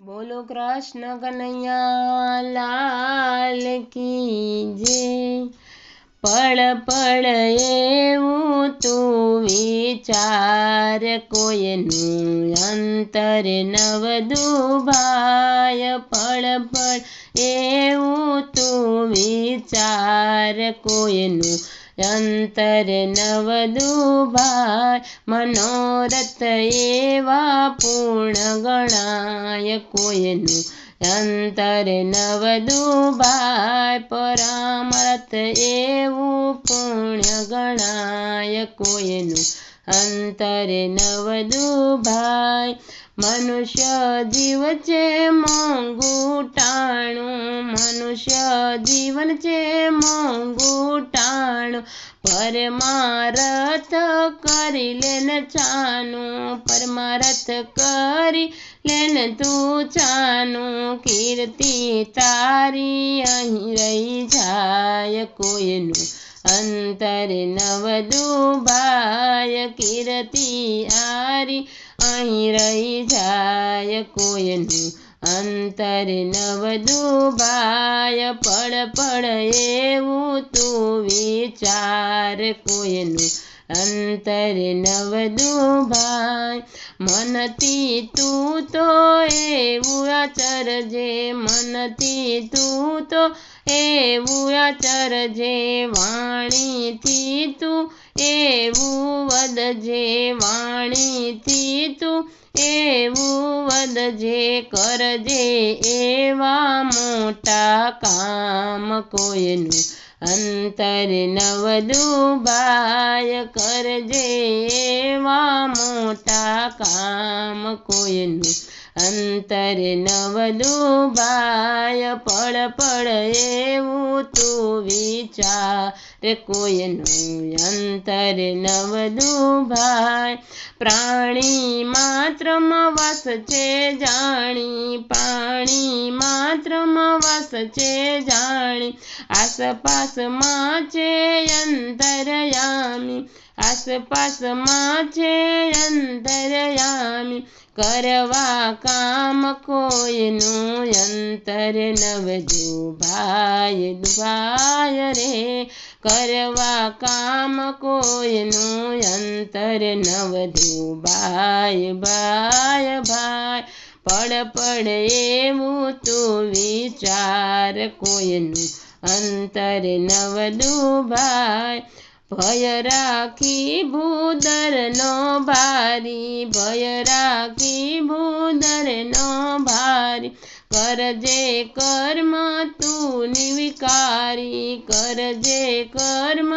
बोलो कृष्ण कन्हैया लाल की जय। पળ પળ એવું તું વિચાર, કોઈનું અંતર નવદું ભાય. પળ પળ એવું તું વિચાર, કોઈનું અંતર નવદું ભાય. મનોરથ એવા પૂર્ણ ગણાય, કોઈનું અંતર નવદું ભાય. પરમાર્થ એવું પુણ્ય ગણાય, કોઈનું અંતર નવદું ભાય. મનુષ્ય જીવ છે મોંઘું ટાણું, મનુષ્ય જીવન છે મોંઘું ટાણું. પરમારથ કરી લેન છાનું, પરમારથ કરી લેન તું છાનું. કીર્તિ તારી અહીં રહી જાય, કોઈનું અંતર નવદું ભાય. કીર્તિ આરી અહીં રહી જાય, કોઈનું અંતર નવદું ભાય. પળ પળ એવું તું વિચાર, કોઈનું અંતર નવદું ભાય. મનથી તું તો એવું આચરજે, મનથી તું તો એવું આચરજે. વાણીથી તું એવું વદજે, વાણીથી તું એવું વદજે. કરજે એવા મોટા કામ, કોઈનું અંતર નવદું ભાય. કરજે એવા મોટા કામ, કોઈનું અંતર નવદું ભાય. પળ પળ એવું તું વિચાર, કોઈનું અંતર નવદું ભાય. પ્રાણી માત્રમાં વાસ છે જાણી, પ્રાણી માત્રમાં વાસ છે જાણી. આસપાસમાં છે અંતરયામી, આસપાસમાં છે અંતરયામી. કરવા કામ કોઈનું અંતર નવદું ભાય, ભાય રે. કરવા કામ કોઈનું અંતર નવદું ભાય, ભાય ભાય. પળ પળ એવું તું વિચાર, કોઈનું અંતર નવદું ભાય. ભય રાખી ભૂદરનો ભારી, ભય રાખી ભૂદરનો ભારી. કરજે કર્મ તું નિવિકારી, કરજે કર્મ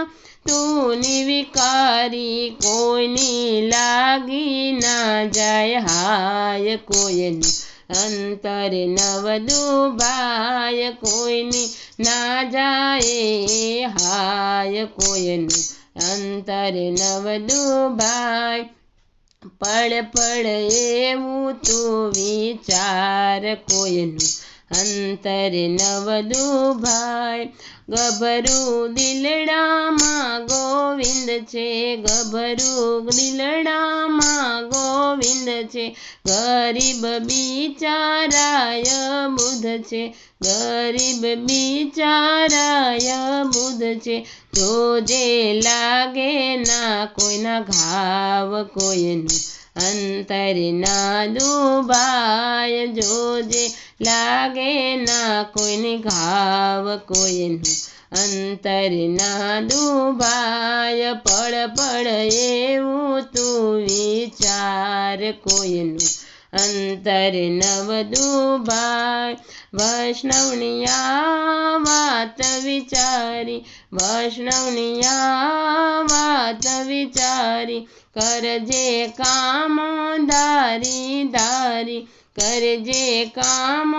તું નિવિકારી. કોઈની લાગી ના જાય હાય, કોઈનું અંતર નવદું ભાય. કોઈની ના જાય હાય, કોઈનું અંતર નવદું ભાય. પળ પળ એવું તું વિચાર, કોઈનું અંતર નવદું ભાય. ગભરું દિલડામાં ગોવિંદ છે, ગભરું દિલડામાં ગોવિંદ છે. ગરીબ બિચારાય બુધ છે, ગરીબ બિચારાય બુધ છે. જોજે લાગે ના કોઈના ઘાવ, કોઈનું અંતર ના દુભાય. જોજે લાગે ના કોઈને ઘાવ, કોઈનું અંતર ના દુભાય. પળ પળ એવું તું વિચાર, કોઈનું અંતર નવદું ભાય. વૈષ્ણવની આ વાત વિચારી, વૈષ્ણવની આ વાત વિચારી. કરજે કામ ધારી ધારી, કરજે કામ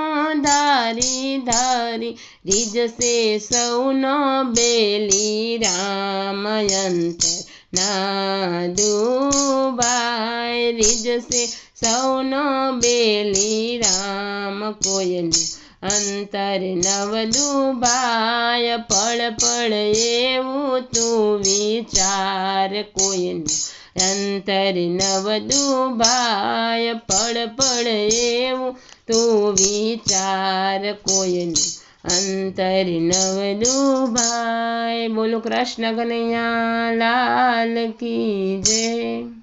ધારી ધારી. રીઝશે સૌનો બેલી રામ, અંતર ના દુભાય. રીઝશે સૌનો બેલી રામ, કોઈનું અંતર નવદું ભાય. પળ પળ એવું તું વિચાર, કોઈનું અંતર નવદું ભાય. પળ પળ એવું તું વિચાર કોઈનું અંતર નવલું ભાઈ. બોલો કૃષ્ણ કનૈયા લાલ કી જય.